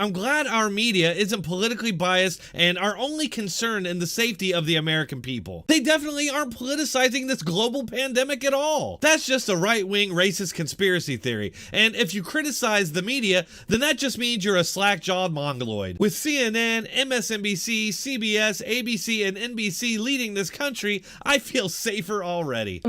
I'm glad our media isn't politically biased and are only concerned in the safety of the American people. They definitely aren't politicizing this global pandemic at all. That's just a right-wing racist conspiracy theory, and if you criticize the media, then that just means you're a slack-jawed mongoloid. With CNN, MSNBC, CBS, ABC, and NBC leading this country, I feel safer already.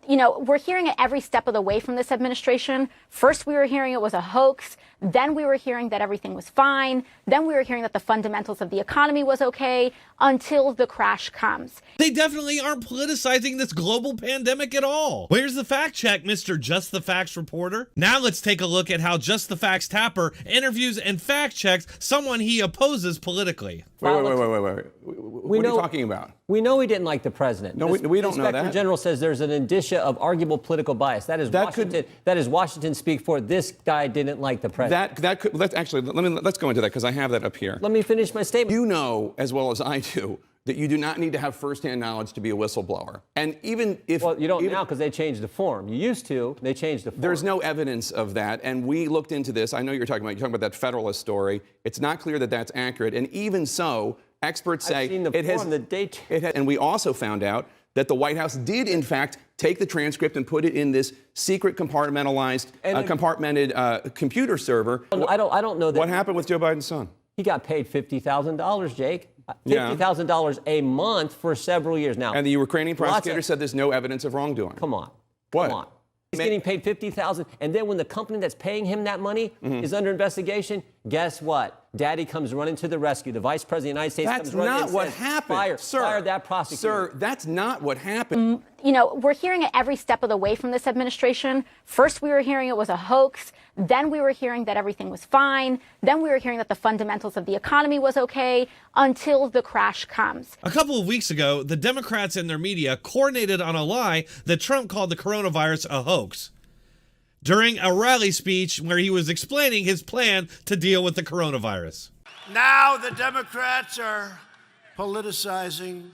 You know, we're hearing it every step of the way from this administration. First, we were hearing it was a hoax. Then we were hearing that everything was fine. Then we were hearing that the fundamentals of the economy was okay until the crash comes. They definitely aren't politicizing this global pandemic at all. Where's the fact check, Mr. Just the Facts reporter? Now let's take a look at how Just the Facts Tapper interviews and fact checks someone he opposes politically. Wait. What are you talking about? We know he didn't like the president. No, we don't know that. The Inspector General says there's an indicia of arguable political bias. That is Washington speak for this guy didn't like the president. Let's go into that because I have that up here. Let me finish my statement. You know as well as I do that you do not need to have firsthand knowledge to be a whistleblower. And even if... Well, you don't now because they changed the form. You used to. They changed the form. There's no evidence of that. And we looked into this. I know you're talking about that Federalist story. It's not clear that that's accurate. And even so, experts say I've seen the form, the date. And we also found out that the White House did, in fact, take the transcript and put it in this secret compartmented computer server. I don't know that. What happened with Joe Biden's son? He got paid $50,000, Jake. $50,000 a month for several years now. And the Ukrainian prosecutor said there's no evidence of wrongdoing. Come on. What? Come on. He's getting paid $50,000, and then when the company that's paying him that money is under investigation, guess what? Daddy comes running to the rescue. The Vice President of the United States comes running and says, That's not what happened. Fire that prosecutor. Sir, that's not what happened. You know, we're hearing it every step of the way from this administration. First, we were hearing it was a hoax. Then we were hearing that everything was fine. Then we were hearing that the fundamentals of the economy was okay until the crash comes. A couple of weeks ago, the Democrats and their media coordinated on a lie that Trump called the coronavirus a hoax during a rally speech where he was explaining his plan to deal with the coronavirus. Now the Democrats are politicizing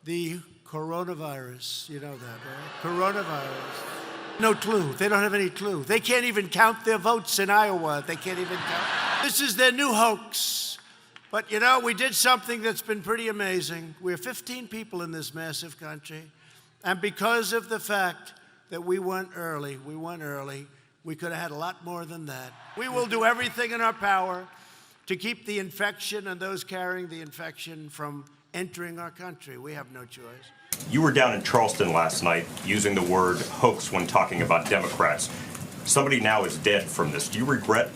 the coronavirus. You know that, right? Coronavirus. No clue. They don't have any clue. They can't even count their votes in Iowa. They can't even count. This is their new hoax. But, you know, we did something that's been pretty amazing. We're 15 people in this massive country. And because of the fact that we went early, we could have had a lot more than that. We will do everything in our power to keep the infection and those carrying the infection from entering our country. We have no choice. You were down in Charleston last night using the word hoax when talking about Democrats. Somebody now is dead from this. Do you regret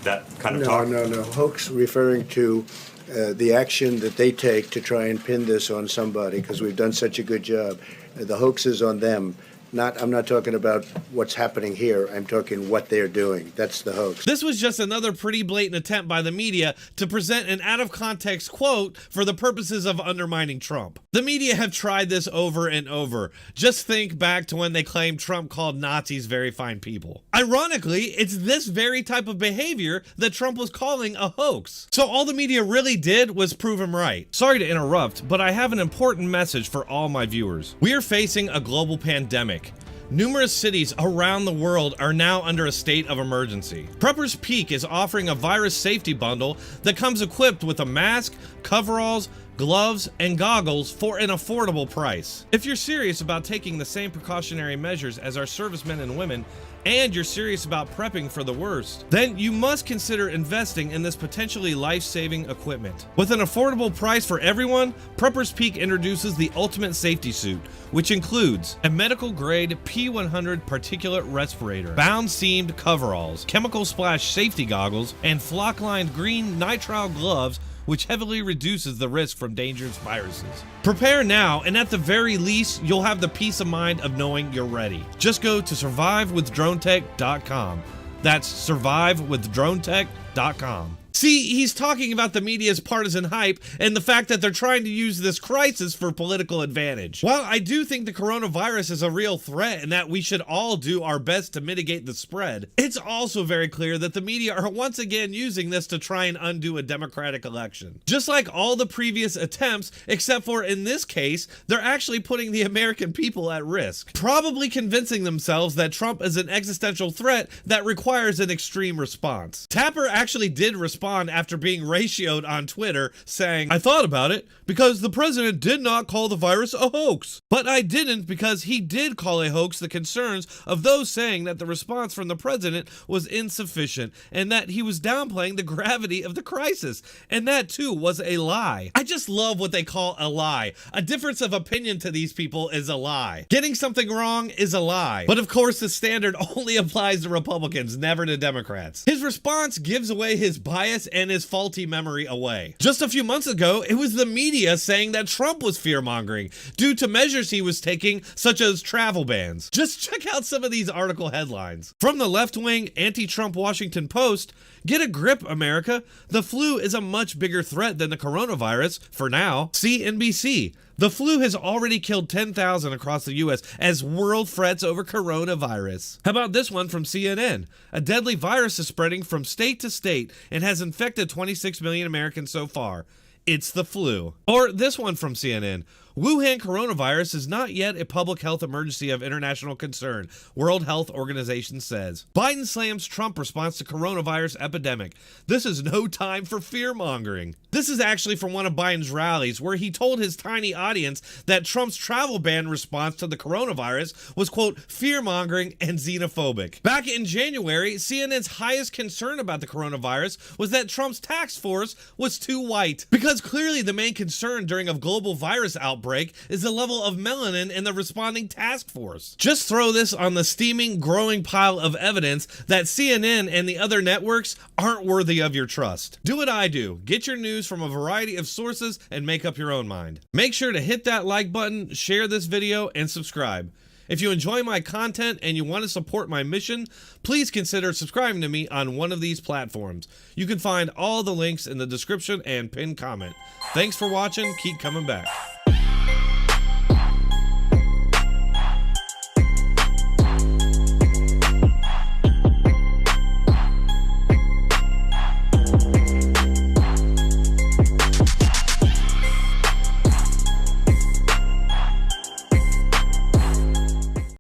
that kind of talk? No. Hoax referring to the action that they take to try and pin this on somebody because we've done such a good job. The hoax is on them. I'm not talking about what's happening here. I'm talking what they're doing. That's the hoax. This was just another pretty blatant attempt by the media to present an out-of-context quote for the purposes of undermining Trump. The media have tried this over and over. Just think back to when they claimed Trump called Nazis very fine people. Ironically, it's this very type of behavior that Trump was calling a hoax. So all the media really did was prove him right. Sorry to interrupt, but I have an important message for all my viewers. We are facing a global pandemic. Numerous cities around the world are now under a state of emergency. Prepper's Peak is offering a virus safety bundle that comes equipped with a mask, coveralls, gloves, and goggles for an affordable price. If you're serious about taking the same precautionary measures as our servicemen and women, and you're serious about prepping for the worst, then you must consider investing in this potentially life-saving equipment. With an affordable price for everyone, Prepper's Peak introduces the ultimate safety suit, which includes a medical-grade P100 particulate respirator, bound-seamed coveralls, chemical splash safety goggles, and flock-lined green nitrile gloves which heavily reduces the risk from dangerous viruses. Prepare now, and at the very least, you'll have the peace of mind of knowing you're ready. Just go to survivewithdronetek.com. That's survivewithdronetek.com. See, he's talking about the media's partisan hype and the fact that they're trying to use this crisis for political advantage. While I do think the coronavirus is a real threat and that we should all do our best to mitigate the spread, it's also very clear that the media are once again using this to try and undo a democratic election. Just like all the previous attempts, except for in this case, they're actually putting the American people at risk, probably convincing themselves that Trump is an existential threat that requires an extreme response. Tapper actually did respond respond after being ratioed on Twitter, saying, "I thought about it because the president did not call the virus a hoax. But I didn't because he did call a hoax the concerns of those saying that the response from the president was insufficient and that he was downplaying the gravity of the crisis. And that too was a lie." I just love what they call a lie. A difference of opinion to these people is a lie. Getting something wrong is a lie. But of course, the standard only applies to Republicans, never to Democrats. His response gives away his bias and his faulty memory away. Just a few months ago, it was the media saying that Trump was fear-mongering due to measures he was taking, such as travel bans. Just check out some of these article headlines. From the left-wing, anti-Trump Washington Post, "Get a grip, America. The flu is a much bigger threat than the coronavirus, for now." CNBC, "The flu has already killed 10,000 across the U.S. as world frets over coronavirus." How about this one from CNN? "A deadly virus is spreading from state to state and has infected 26 million Americans so far. It's the flu." Or this one from CNN. "Wuhan coronavirus is not yet a public health emergency of international concern, World Health Organization says." "Biden slams Trump response to coronavirus epidemic. This is no time for fear-mongering." This is actually from one of Biden's rallies where he told his tiny audience that Trump's travel ban response to the coronavirus was, quote, "fear-mongering and xenophobic." Back in January, CNN's highest concern about the coronavirus was that Trump's task force was too white, because clearly the main concern during a global virus outbreak is the level of melanin in the responding task force. Just throw this on the steaming, growing pile of evidence that CNN and the other networks aren't worthy of your trust. Do what I do. Get your news from a variety of sources and make up your own mind. Make sure to hit that like button, share this video, and subscribe. If you enjoy my content and you want to support my mission, please consider subscribing to me on one of these platforms. You can find all the links in the description and pinned comment. Thanks for watching. Keep coming back.